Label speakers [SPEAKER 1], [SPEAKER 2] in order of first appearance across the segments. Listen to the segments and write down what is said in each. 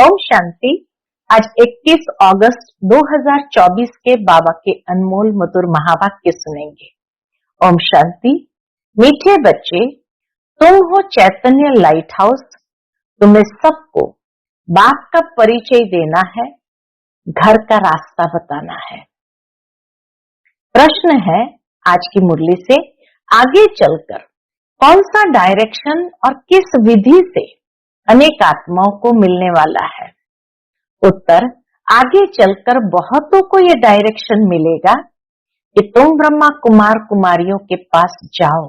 [SPEAKER 1] ओम शांति। आज 21 अगस्त 2024 के बाबा के अनमोल मधुर महावाक्य सुनेंगे। ओम शांति। मीठे बच्चे, तुम हो चैतन्य लाइट हाउस। तुम्हें सबको बाप का परिचय देना है, घर का रास्ता बताना है। प्रश्न है आज की मुरली से, आगे चलकर कौन सा डायरेक्शन और किस विधि से अनेक आत्माओं को मिलने वाला है? उत्तर, आगे चलकर बहुतों को ये डायरेक्शन मिलेगा कि तुम ब्रह्मा कुमार कुमारियों के पास जाओ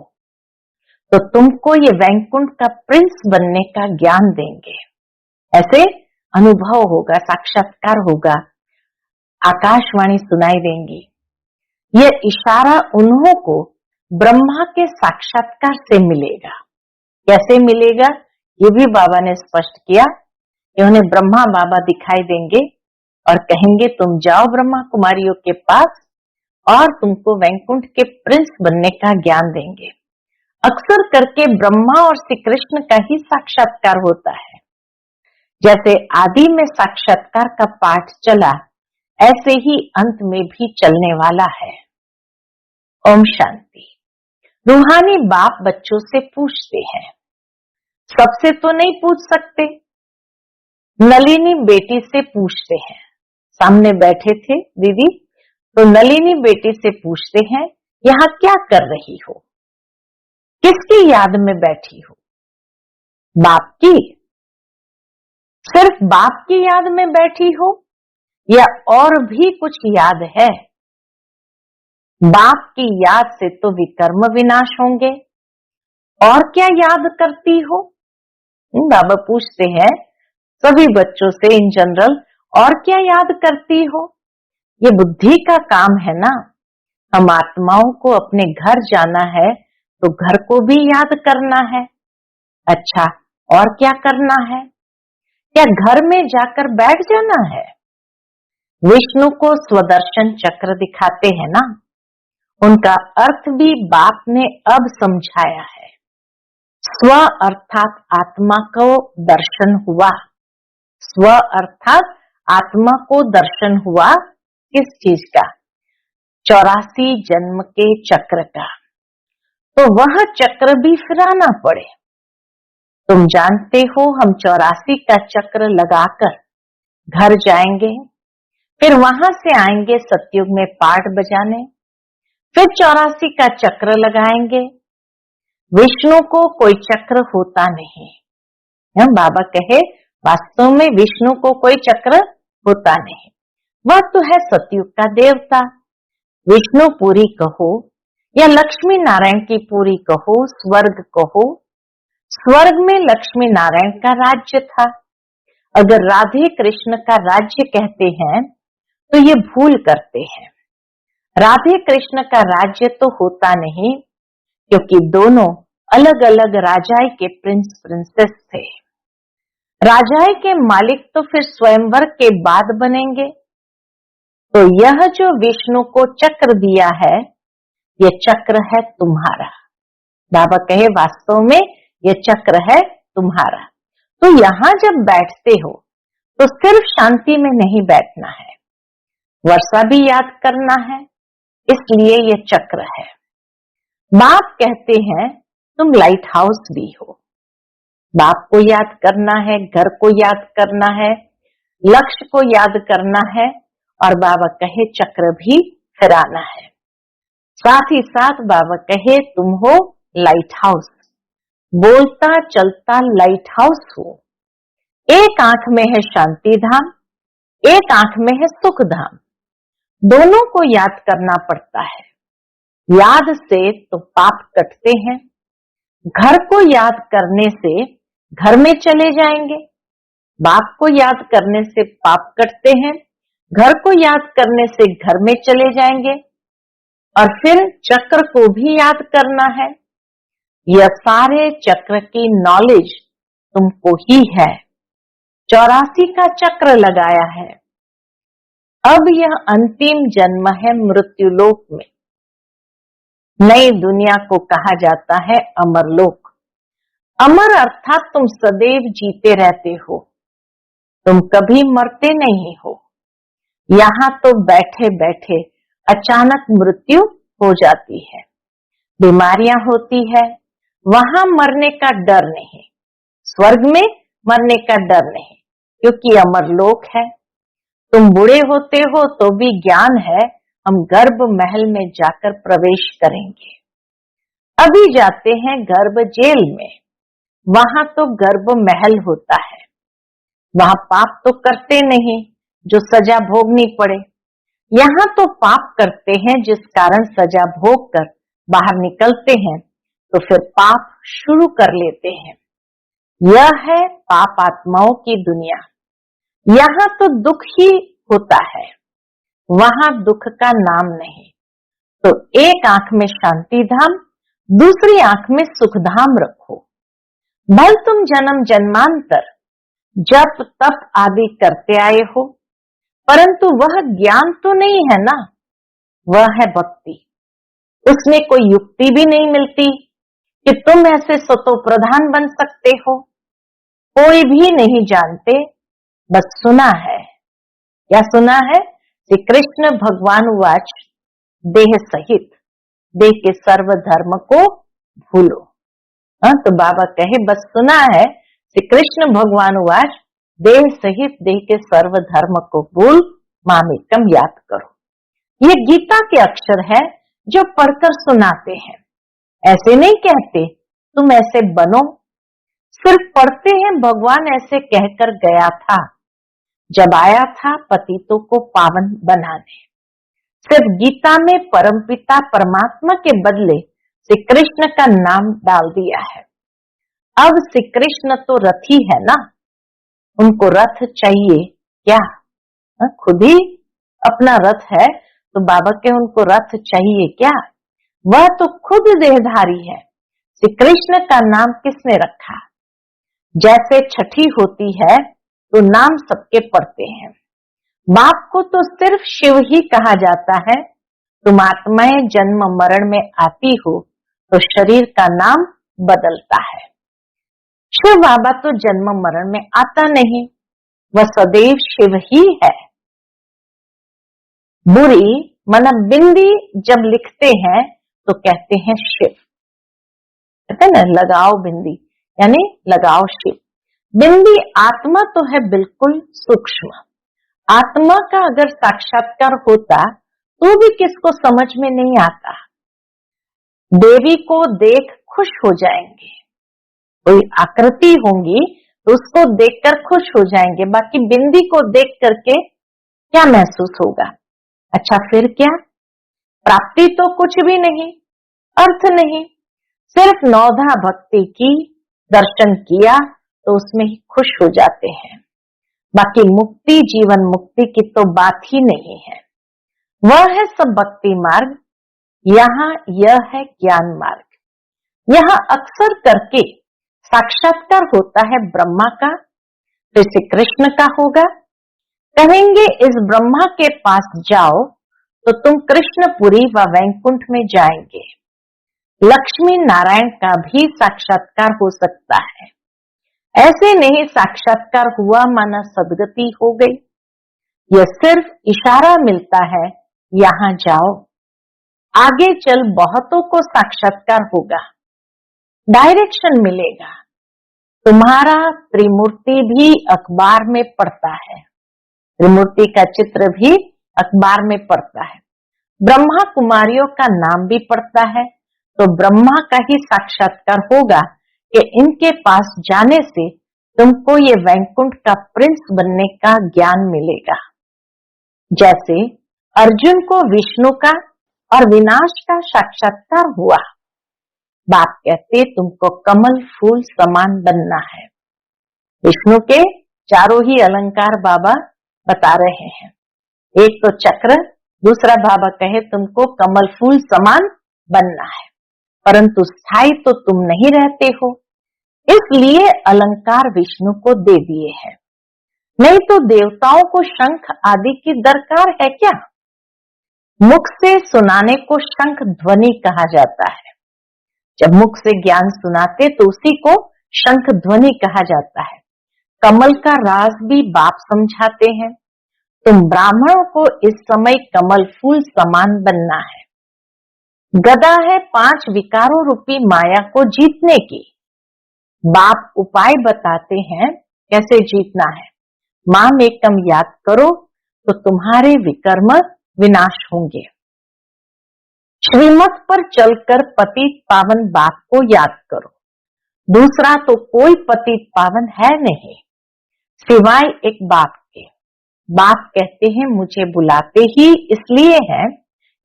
[SPEAKER 1] तो तुमको ये वैकुंठ का प्रिंस बनने का ज्ञान देंगे। ऐसे अनुभव होगा, साक्षात्कार होगा, आकाशवाणी सुनाई देंगी। ये इशारा उन्हों को ब्रह्मा के साक्षात्कार से मिलेगा। कैसे मिलेगा ये भी बाबा ने स्पष्ट किया कि उन्हें ब्रह्मा बाबा दिखाई देंगे और कहेंगे तुम जाओ ब्रह्मा कुमारियों के पास और तुमको वैकुंठ के प्रिंस बनने का ज्ञान देंगे। अक्सर करके ब्रह्मा और श्री कृष्ण का ही साक्षात्कार होता है। जैसे आदि में साक्षात्कार का पाठ चला, ऐसे ही अंत में भी चलने वाला है। ओम शांति। रूहानी बाप बच्चों से पूछते हैं, सबसे तो नहीं पूछ सकते, नलिनी बेटी से पूछते हैं। सामने बैठे थे दीदी, तो नलिनी बेटी से पूछते हैं, यहाँ क्या कर रही हो? किसकी याद में बैठी हो? बाप की? सिर्फ बाप की याद में बैठी हो या और भी कुछ याद है? बाप की याद से तो विकर्म विनाश होंगे, और क्या याद करती हो? बाबा पूछते हैं सभी बच्चों से इन जनरल, और क्या याद करती हो? ये बुद्धि का काम है ना। हम आत्माओं को अपने घर जाना है तो घर को भी याद करना है। अच्छा, और क्या करना है? क्या घर में जाकर बैठ जाना है? विष्णु को स्वदर्शन चक्र दिखाते हैं ना, उनका अर्थ भी बाप ने अब समझाया है। स्व अर्थात आत्मा को दर्शन हुआ। स्व अर्थात आत्मा को दर्शन हुआ किस चीज का? 84 जन्म के चक्र का। तो वह चक्र भी फिराना पड़े। तुम जानते हो हम 84 का चक्र लगाकर घर जाएंगे, फिर वहां से आएंगे सतयुग में पाठ बजाने, फिर 84 का चक्र लगाएंगे। विष्णु को कोई चक्र होता नहीं। बाबा कहे वास्तव में विष्णु को कोई चक्र होता नहीं, वह तो है सतयुग का देवता। विष्णु पूरी कहो या लक्ष्मी नारायण की पूरी कहो, स्वर्ग कहो, स्वर्ग में लक्ष्मी नारायण का राज्य था। अगर राधे कृष्ण का राज्य कहते हैं तो ये भूल करते हैं। राधे कृष्ण का राज्य तो होता नहीं, क्योंकि दोनों अलग अलग राजाई के प्रिंस प्रिंसेस थे। राजाई के मालिक तो फिर स्वयंवर के बाद बनेंगे। तो यह जो विष्णु को चक्र दिया है, यह चक्र है तुम्हारा। बाबा कहे वास्तव में यह चक्र है तुम्हारा। तो यहां जब बैठते हो तो सिर्फ शांति में नहीं बैठना है, वर्षा भी याद करना है, इसलिए यह चक्र है। बाप कहते हैं तुम लाइट हाउस भी हो। बाप को याद करना है, घर को याद करना है, लक्ष्य को याद करना है, और बाबा कहे चक्र भी फिराना है। साथ ही साथ बाबा कहे तुम हो लाइट हाउस, बोलता चलता लाइट हाउस हो। एक आंख में है शांति धाम, एक आंख में है सुख धाम। दोनों को याद करना पड़ता है। याद से तो पाप कटते हैं। घर को याद करने से घर में चले जाएंगे। बाप को याद करने से पाप कटते हैं, घर को याद करने से घर में चले जाएंगे। और फिर चक्र को भी याद करना है। यह सारे चक्र की नॉलेज तुमको ही है। 84 का चक्र लगाया है। अब यह अंतिम जन्म है मृत्युलोक में। नई दुनिया को कहा जाता है अमरलोक। अमर अर्थात तुम सदैव जीते रहते हो। तुम कभी मरते नहीं हो। यहाँ तो बैठे बैठे अचानक मृत्यु हो जाती है, बीमारियां होती है, वहां मरने का डर नहीं, स्वर्ग में मरने का डर नहीं, क्योंकि अमरलोक है। तुम बूढ़े होते हो तो भी ज्ञान है, हम गर्भ महल में जाकर प्रवेश करेंगे। अभी जाते हैं गर्भ जेल में, वहां तो गर्भ महल होता है, वहां पाप तो करते नहीं जो सजा भोगनी पड़े। यहाँ तो पाप करते हैं जिस कारण सजा भोग कर बाहर निकलते हैं, तो फिर पाप शुरू कर लेते हैं। यह है पाप आत्माओं की दुनिया। यहाँ तो दुख ही होता है, वहां दुख का नाम नहीं। तो एक आंख में शांति धाम, दूसरी आंख में सुख धाम रखो। भल तुम जन्म जन्मांतर जप तप आदि करते आए हो, परंतु वह ज्ञान तो नहीं है ना, वह है भक्ति। उसमें कोई युक्ति भी नहीं मिलती कि तुम ऐसे सतो प्रधान बन सकते हो। कोई भी नहीं जानते, बस सुना है। क्या सुना है? श्री कृष्ण भगवान वाच देह सहित, देह के सर्व धर्म को भूलो। तो बाबा कहे बस सुना है, श्री कृष्ण भगवान वाच देह सहित देह के सर्व धर्म को भूल मामेकम याद करो। ये गीता के अक्षर है जो पढ़कर सुनाते हैं। ऐसे नहीं कहते तुम ऐसे बनो, सिर्फ पढ़ते हैं भगवान ऐसे कहकर गया था जब आया था पतितों को पावन बनाने। सिर्फ गीता में परमपिता परमात्मा के बदले श्री कृष्ण का नाम डाल दिया है। अब श्री कृष्ण तो रथी है ना, उनको रथ चाहिए क्या? खुद ही अपना रथ है, तो बाबा के उनको रथ चाहिए क्या? वह तो खुद देहधारी है। श्री कृष्ण का नाम किसने रखा? जैसे छठी होती है तो नाम सबके पढ़ते हैं। बाप को तो सिर्फ शिव ही कहा जाता है। तुम आत्माएं जन्म मरण में आती हो तो शरीर का नाम बदलता है। शिव बाबा तो जन्म मरण में आता नहीं, वह सदैव शिव ही है। बुरी मन बिंदी जब लिखते हैं तो कहते हैं शिव, कहते हैं ना लगाओ बिंदी, यानी लगाओ शिव। बिंदी आत्मा तो है बिल्कुल सूक्ष्म। आत्मा का अगर साक्षात्कार होता तो भी किसको समझ में नहीं आता। देवी को देख खुश हो जाएंगे, कोई आकृति होंगी तो उसको देखकर खुश हो जाएंगे, बाकी बिंदी को देख करके क्या महसूस होगा? अच्छा फिर क्या? प्राप्ति तो कुछ भी नहीं, अर्थ नहीं, सिर्फ नौधा भक्ति की, दर्शन किया तो उसमें ही खुश हो जाते हैं। बाकी मुक्ति, जीवन मुक्ति की तो बात ही नहीं है। वह है सब भक्ति मार्ग, यहाँ यह है ज्ञान मार्ग। यहाँ अक्सर करके साक्षात्कार होता है ब्रह्मा का, फिर श्री कृष्ण का होगा। कहेंगे इस ब्रह्मा के पास जाओ तो तुम कृष्णपुरी व वैकुंठ में जाएंगे। लक्ष्मी नारायण का भी साक्षात्कार हो सकता है। ऐसे नहीं साक्षात्कार हुआ माना सदगति हो गई। यह सिर्फ इशारा मिलता है, यहाँ जाओ, आगे चल बहुतों को साक्षात्कार होगा, डायरेक्शन मिलेगा। तुम्हारा त्रिमूर्ति भी अखबार में पड़ता है, त्रिमूर्ति का चित्र भी अखबार में पड़ता है। ब्रह्मा कुमारियों का नाम भी पड़ता है, तो ब्रह्मा का ही साक्षात्कार होगा कि इनके पास जाने से तुमको ये वैकुंठ का प्रिंस बनने का ज्ञान मिलेगा। जैसे अर्जुन को विष्णु का और विनाश का साक्षात्कार हुआ। बाप कहते तुमको कमल फूल समान बनना है। विष्णु के चारों ही अलंकार बाबा बता रहे हैं। एक तो चक्र, दूसरा बाबा कहे तुमको कमल फूल समान बनना है, परंतु स्थायी तो तुम नहीं रहते हो, इसलिए अलंकार विष्णु को दे दिए हैं। नहीं तो देवताओं को शंख आदि की दरकार है क्या? मुख से सुनाने को शंख ध्वनि कहा जाता है। जब मुख से ज्ञान सुनाते तो उसी को शंख ध्वनि कहा जाता है। कमल का राज भी बाप समझाते हैं। तुम ब्राह्मणों को इस समय कमल फूल समान बनना है। गदा है 5 विकारों रूपी माया को जीतने की। बाप उपाय बताते हैं कैसे जीतना है। माम एकम याद करो तो तुम्हारे विकर्म विनाश होंगे। श्रीमत पर चलकर पतित पावन बाप को याद करो। दूसरा तो कोई पतित पावन है नहीं सिवाय एक बाप के। बाप कहते हैं मुझे बुलाते ही इसलिए है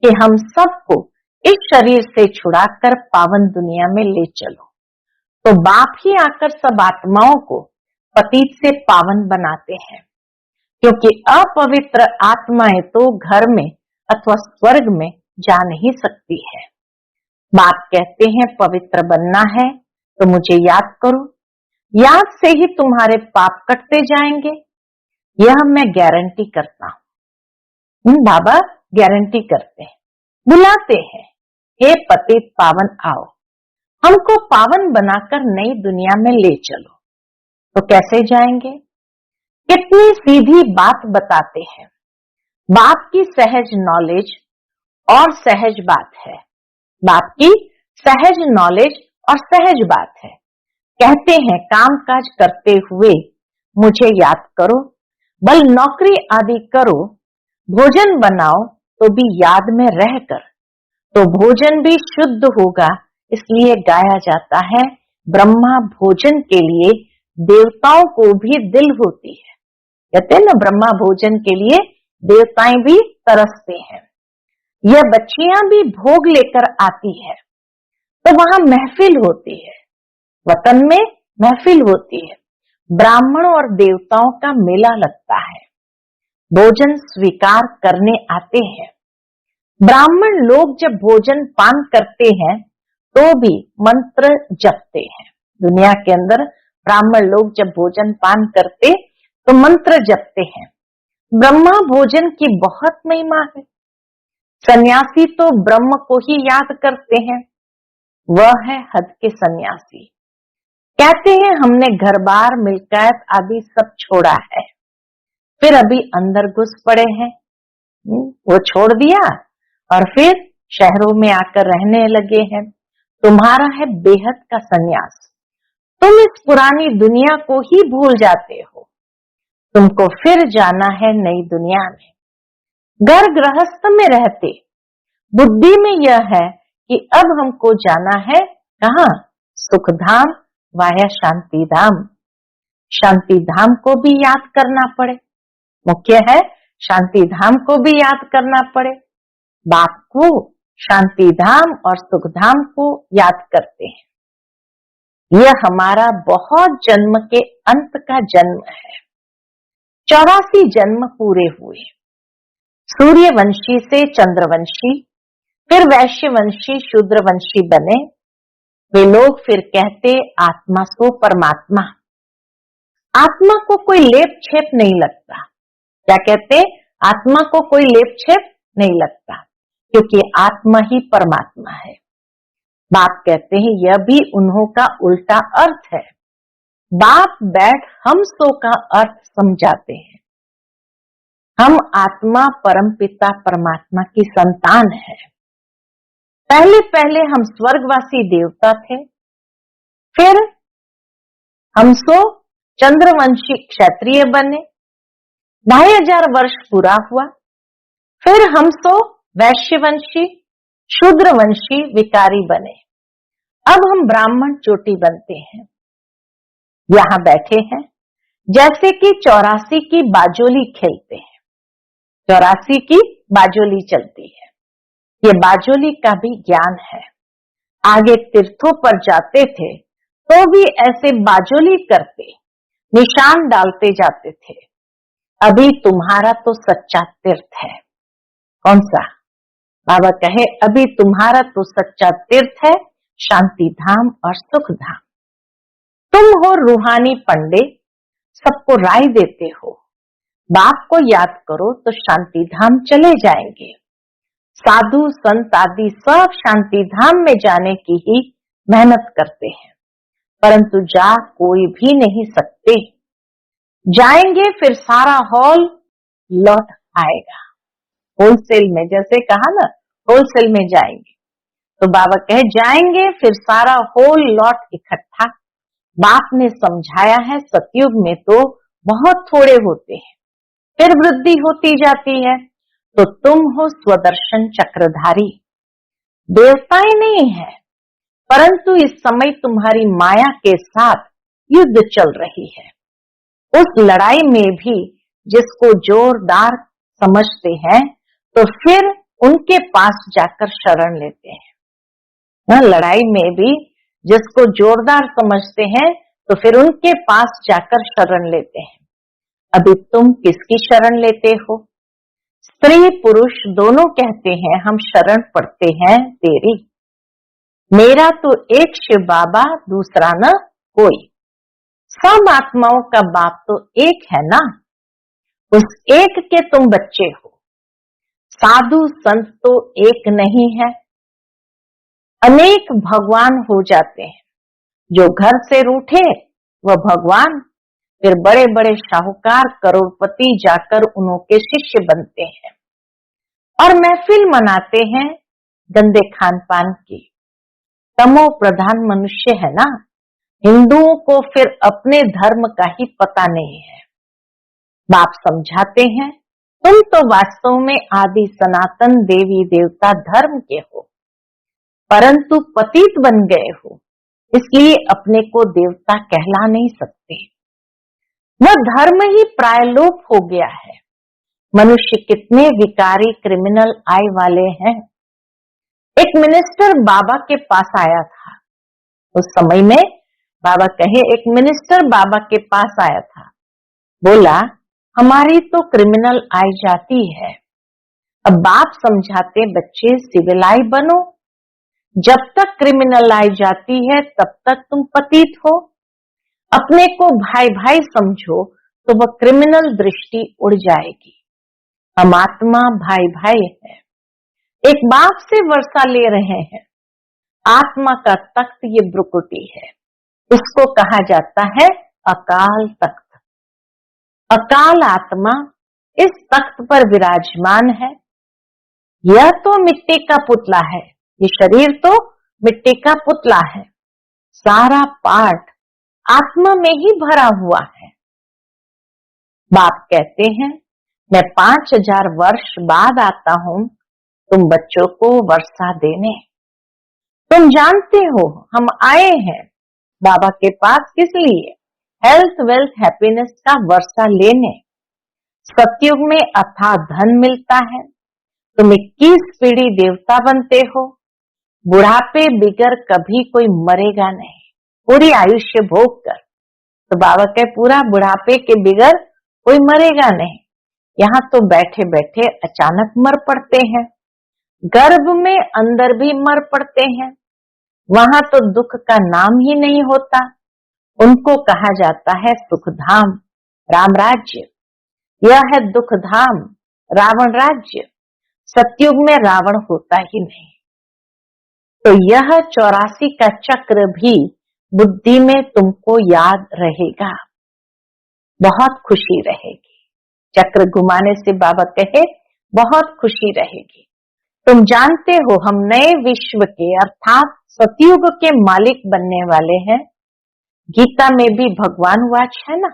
[SPEAKER 1] कि हम सबको इस शरीर से छुड़ाकर पावन दुनिया में ले चलो। तो बाप ही आकर सब आत्माओं को पतित से पावन बनाते हैं, क्योंकि अपवित्र आत्माएं तो घर में अथवा स्वर्ग में जा नहीं सकती है। बाप कहते हैं पवित्र बनना है तो मुझे याद करो। याद से ही तुम्हारे पाप कटते जाएंगे, यह मैं गारंटी करता हूँ। बाबा गारंटी करते हैं, बुलाते हैं, हे पतित पावन आओ, हमको पावन बनाकर नई दुनिया में ले चलो। तो कैसे जाएंगे? कितनी सीधी बात बताते हैं। बाप की सहज नॉलेज और सहज बात है। बाप की सहज नॉलेज और सहज बात है। कहते हैं काम काज करते हुए मुझे याद करो, बल नौकरी आदि करो, भोजन बनाओ तो भी याद में रहकर, तो भोजन भी शुद्ध होगा। इसलिए गाया जाता है ब्रह्मा भोजन के लिए देवताओं को भी दिल होती है। कहते हैं ना ब्रह्मा भोजन के लिए देवताएं भी तरसते हैं। यह बच्चियां भी भोग लेकर आती है तो वहां महफिल होती है, वतन में महफिल होती है, ब्राह्मण और देवताओं का मेला लगता है, भोजन स्वीकार करने आते हैं। ब्राह्मण लोग जब भोजन पान करते हैं तो भी मंत्र जपते हैं। दुनिया के अंदर ब्राह्मण लोग जब भोजन पान करते तो मंत्र जपते हैं। ब्रह्मा भोजन की बहुत महिमा है। सन्यासी तो ब्रह्म को ही याद करते हैं, वह है हद के सन्यासी। कहते हैं हमने घर बार मिल्कियत आदि सब छोड़ा है, फिर अभी अंदर घुस पड़े हैं। वो छोड़ दिया और फिर शहरों में आकर रहने लगे हैं। तुम्हारा है बेहद का सन्यास। तुम इस पुरानी दुनिया को ही भूल जाते हो, तुमको फिर जाना है नई दुनिया में। घर गृहस्थ में रहते बुद्धि में यह है कि अब हमको जाना है कहाँ? सुख धाम वाया शांति धाम। शांति धाम को भी याद करना पड़े, मुख्य है शांति धाम को भी याद करना पड़े। बाप को शांति धाम और सुख धाम को याद करते हैं। यह हमारा बहुत जन्म के अंत का जन्म है। 84 जन्म पूरे हुए। सूर्यवंशी से चंद्रवंशी, फिर वैश्यवंशी शूद्रवंशी बने। वे लोग फिर कहते आत्मा सो परमात्मा। आत्मा को कोई लेप छेप नहीं लगता। क्या कहते? आत्मा को कोई लेप छेप नहीं लगता, क्योंकि आत्मा ही परमात्मा है। बाप कहते हैं यह भी उन्हों का उल्टा अर्थ है। बाप बैठ हम सो का अर्थ समझाते हैं। हम आत्मा परमपिता परमात्मा की संतान है। पहले पहले हम स्वर्गवासी देवता थे, फिर हम सो चंद्रवंशी क्षत्रिय बने। 2500 वर्ष पूरा हुआ, फिर हम सो वैश्यवंशी शूद्रवंशी विकारी बने। अब हम ब्राह्मण चोटी बनते हैं। यहाँ बैठे हैं जैसे कि 84 की बाजोली खेलते हैं। 84 की बाजोली चलती है। ये बाजोली का भी ज्ञान है। आगे तीर्थों पर जाते थे तो भी ऐसे बाजोली करते, निशान डालते जाते थे। अभी तुम्हारा तो सच्चा तीर्थ है। कौन सा? बाबा कहे अभी तुम्हारा तो सच्चा तीर्थ है शांति धाम और सुख धाम। तुम हो रूहानी पंडित, सबको राय देते हो। बाप को याद करो तो शांति धाम चले जाएंगे। साधु संत आदि सब शांति धाम में जाने की ही मेहनत करते हैं, परंतु जा कोई भी नहीं सकते। जाएंगे फिर सारा हॉल लौट आएगा। होलसेल में, जैसे कहा ना, होलसेल में जाएंगे, तो बाबा कहे जाएंगे फिर सारा होल लौट इकट्ठा। बाप ने समझाया है सतयुग में तो बहुत थोड़े होते हैं, फिर वृद्धि होती जाती है। तो तुम हो स्वदर्शन चक्रधारी, देवताएं नहीं है, परंतु इस समय तुम्हारी माया के साथ युद्ध चल रही है। उस लड़ाई में भी जिसको जोरदार समझते हैं तो फिर उनके पास जाकर शरण लेते हैं। लड़ाई में भी जिसको जोरदार समझते हैं तो फिर उनके पास जाकर शरण लेते हैं। अभी तुम किसकी शरण लेते हो? स्त्री पुरुष दोनों कहते हैं हम शरण पड़ते हैं तेरी। मेरा तो एक शिव बाबा, दूसरा न कोई। सब आत्माओं का बाप तो एक है ना, उस एक के तुम बच्चे हो। साधु संत तो एक नहीं है, अनेक भगवान हो जाते हैं। जो घर से रूठे वह भगवान, फिर बड़े बड़े शाहूकार करोड़पति जाकर उनके शिष्य बनते हैं और महफिल मनाते हैं गंदे खान पान की। तमो प्रधान मनुष्य है ना, हिंदुओं को फिर अपने धर्म का ही पता नहीं है। बाप समझाते हैं तुम तो वास्तव में आदि सनातन देवी देवता धर्म के हो, परंतु पतित बन गए हो, इसलिए अपने को देवता कहला नहीं सकते। वह धर्म ही प्रायलोप हो गया है। मनुष्य कितने विकारी क्रिमिनल आय वाले हैं। एक मिनिस्टर बाबा के पास आया था। उस समय में बाबा कहे एक मिनिस्टर बाबा के पास आया था, बोला हमारी तो क्रिमिनल आई जाती है। अब बाप समझाते बच्चे सिविलाई बनो, जब तक क्रिमिनल आई जाती है तब तक तुम पतित हो। अपने को भाई भाई समझो तो वह क्रिमिनल दृष्टि उड़ जाएगी। हम आत्मा भाई भाई है, एक बाप से वर्षा ले रहे हैं। आत्मा का तख्त ये ब्रुकुटी है, इसको कहा जाता है अकाल तख्त। अकाल आत्मा इस तख्त पर विराजमान है। यह तो मिट्टी का पुतला है, ये शरीर तो मिट्टी का पुतला है, सारा पार्ट आत्मा में ही भरा हुआ है। बाप कहते हैं मैं 5000 वर्ष बाद आता हूं तुम बच्चों को वर्षा देने। तुम जानते हो हम आए हैं बाबा के पास किस लिए? हेल्थ वेल्थ हैप्पीनेस का वर्षा लेने। सतयुग में अथाह धन मिलता है, तुम 21 पीढ़ी देवता बनते हो। बुढ़ापे बिगर कभी कोई मरेगा नहीं, पूरी आयुष्य भोग कर। तो बाबा के पूरा बुढ़ापे के बिगर कोई मरेगा नहीं। यहाँ तो बैठे बैठे अचानक मर पड़ते हैं, गर्भ में अंदर भी मर पड़ते हैं। वहां तो दुख का नाम ही नहीं होता। उनको कहा जाता है सुखधाम राम राज्य। यह है दुख धाम रावण राज्य। सतयुग में रावण होता ही नहीं। तो यह 84 का चक्र भी बुद्धि में तुमको याद रहेगा, बहुत खुशी रहेगी। चक्र घुमाने से बाबा कहे बहुत खुशी रहेगी। तुम जानते हो हम नए विश्व के अर्थात सतयुग के मालिक बनने वाले हैं। गीता में भी भगवान वाच है ना,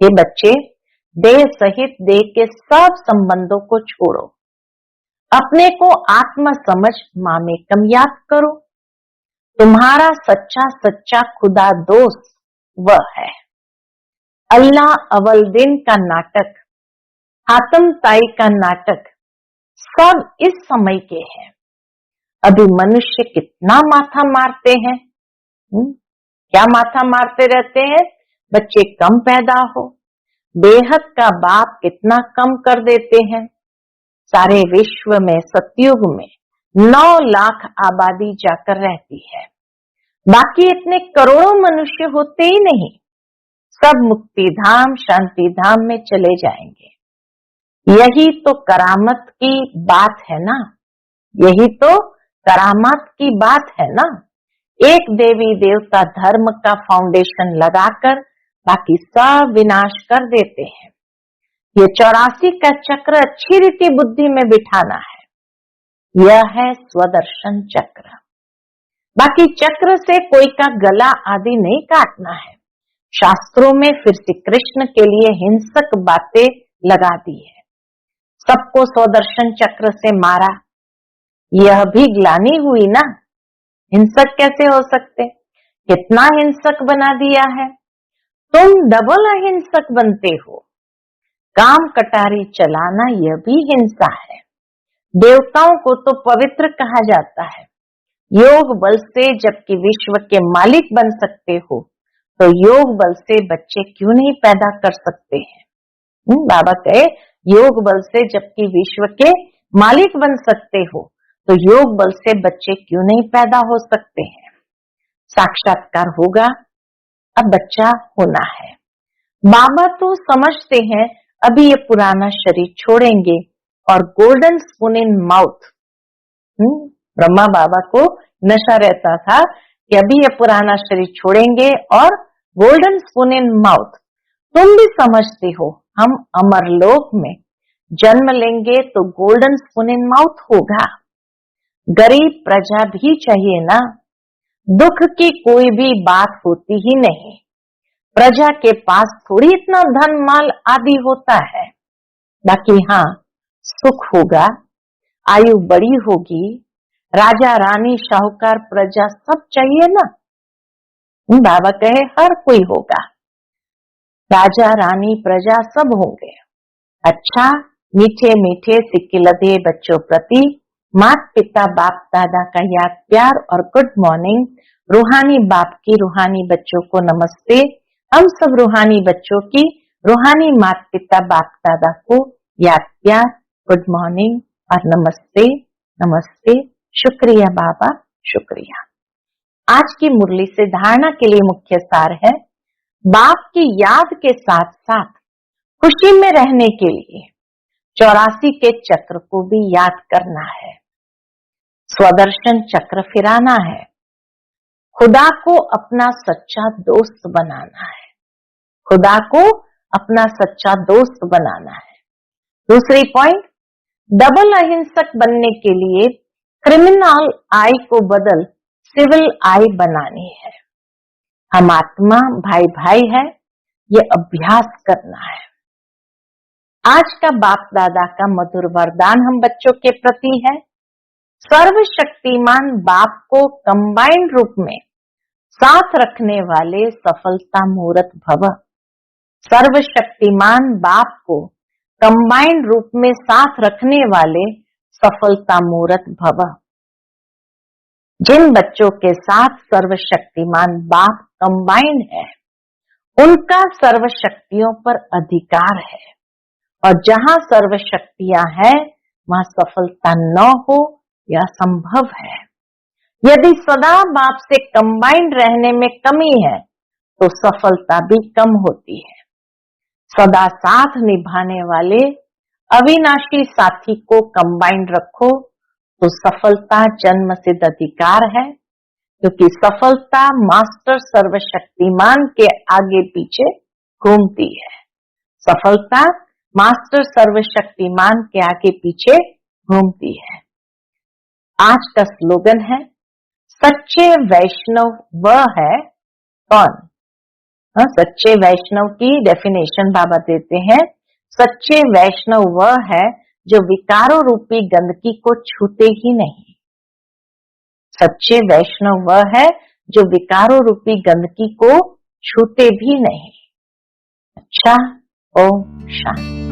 [SPEAKER 1] ये बच्चे देह सहित देह के सब संबंधों को छोड़ो, अपने को आत्मा समझ मामेकम याद करो। तुम्हारा सच्चा सच्चा खुदा दोस्त वह है। अल्लाह अवल दिन का नाटक, हातम ताई का नाटक सब इस समय के हैं। अभी मनुष्य कितना माथा मारते हैं, क्या माथा मारते रहते हैं? बच्चे कम पैदा हो, बेहद का बाप कितना कम कर देते हैं। सारे विश्व में सतयुग में 9 लाख आबादी जाकर रहती है, बाकी इतने करोड़ों मनुष्य होते ही नहीं। सब मुक्ति धाम शांति धाम में चले जाएंगे। यही तो करामत की बात है ना, यही तो करामात की बात है ना। एक देवी देवता धर्म का फाउंडेशन लगाकर बाकी सब विनाश कर देते हैं। ये 84 का चक्र अच्छी रीति बुद्धि में बिठाना है। यह है स्वदर्शन चक्र। बाकी चक्र से कोई का गला आदि नहीं काटना है। शास्त्रों में फिर से कृष्ण के लिए हिंसक बातें लगा दी है। सबको स्वदर्शन चक्र से मारा, यह भी ग्लानि हुई ना। हिंसक कैसे हो सकते? कितना हिंसक बना दिया है। तुम डबल अहिंसक बनते हो। काम कटारी चलाना यह भी हिंसा है। देवताओं को तो पवित्र कहा जाता है। योग बल से जबकि विश्व के मालिक बन सकते हो, तो योग बल से बच्चे क्यों नहीं पैदा कर सकते हैं? बाबा कहे योग बल से जबकि विश्व के मालिक बन सकते हो, तो योग बल से बच्चे क्यों नहीं पैदा हो सकते हैं? साक्षात्कार होगा, अब बच्चा होना है। बाबा तो समझते हैं अभी ये पुराना शरीर छोड़ेंगे और golden spoon in mouth. Brahma Baba को नशा रहता था कि अभी ये पुराना शरीर छोड़ेंगे और गोल्डन स्पून इन माउथ। तुम भी समझते हो हम अमरलोक में जन्म लेंगे तो गोल्डन स्पून इन माउथ होगा। गरीब प्रजा भी चाहिए ना। दुख की कोई भी बात होती ही नहीं। प्रजा के पास थोड़ी इतना धन माल आदि होता है। बाकी हाँ, सुख होगा, आयु बड़ी होगी, राजा रानी शाहूकार प्रजा सब चाहिए ना। बाबा कहे हर कोई होगा, राजा रानी प्रजा सब होंगे। अच्छा, मीठे मीठे सिक्के लदे बच्चों प्रति माता पिता बाप दादा का याद प्यार और गुड मॉर्निंग। रूहानी बाप की रूहानी बच्चों को नमस्ते। हम सब रूहानी बच्चों की रूहानी माता पिता बाप दादा को याद प्यार, गुड मॉर्निंग और नमस्ते नमस्ते। शुक्रिया बाबा, शुक्रिया। आज की मुरली से धारणा के लिए मुख्य सार है, बाप की याद के साथ साथ खुशी में रहने के लिए 84 के चक्र को भी याद करना है। स्वदर्शन चक्र फिराना है। खुदा को अपना सच्चा दोस्त बनाना है। खुदा को अपना सच्चा दोस्त बनाना है। दूसरी पॉइंट, डबल अहिंसक बनने के लिए क्रिमिनल आई को बदल सिविल आई बनानी है। हम आत्मा भाई भाई है, ये अभ्यास करना है। आज का बाप दादा का मधुर वरदान हम बच्चों के प्रति है, सर्वशक्तिमान बाप को कंबाइंड रूप में साथ रखने वाले सफलता मूर्त भव। सर्वशक्तिमान बाप को कंबाइंड रूप में साथ रखने वाले सफलता मूर्त भव। जिन बच्चों के साथ सर्वशक्तिमान बाप कंबाइंड है, उनका सर्वशक्तियों पर अधिकार है, और जहां सर्वशक्तियां हैं वहां सफलता न हो यह संभव है। यदि सदा बाप से कंबाइंड रहने में कमी है तो सफलता भी कम होती है। सदा साथ निभाने वाले अविनाशी साथी को कंबाइंड रखो तो सफलता जन्म सिद्ध अधिकार है, क्योंकि सफलता मास्टर सर्वशक्तिमान के आगे पीछे घूमती है। सफलता मास्टर सर्वशक्तिमान के आगे पीछे घूमती है। आज का स्लोगन है, सच्चे वैष्णव वह है कौन? सच्चे वैष्णव की डेफिनेशन बाबा देते हैं, सच्चे वैष्णव वह है जो विकारों रूपी गंदगी को छूते ही नहीं। सच्चे वैष्णव वह है जो विकारों रूपी गंदगी को छूते भी नहीं। अच्छा, ओम शांति।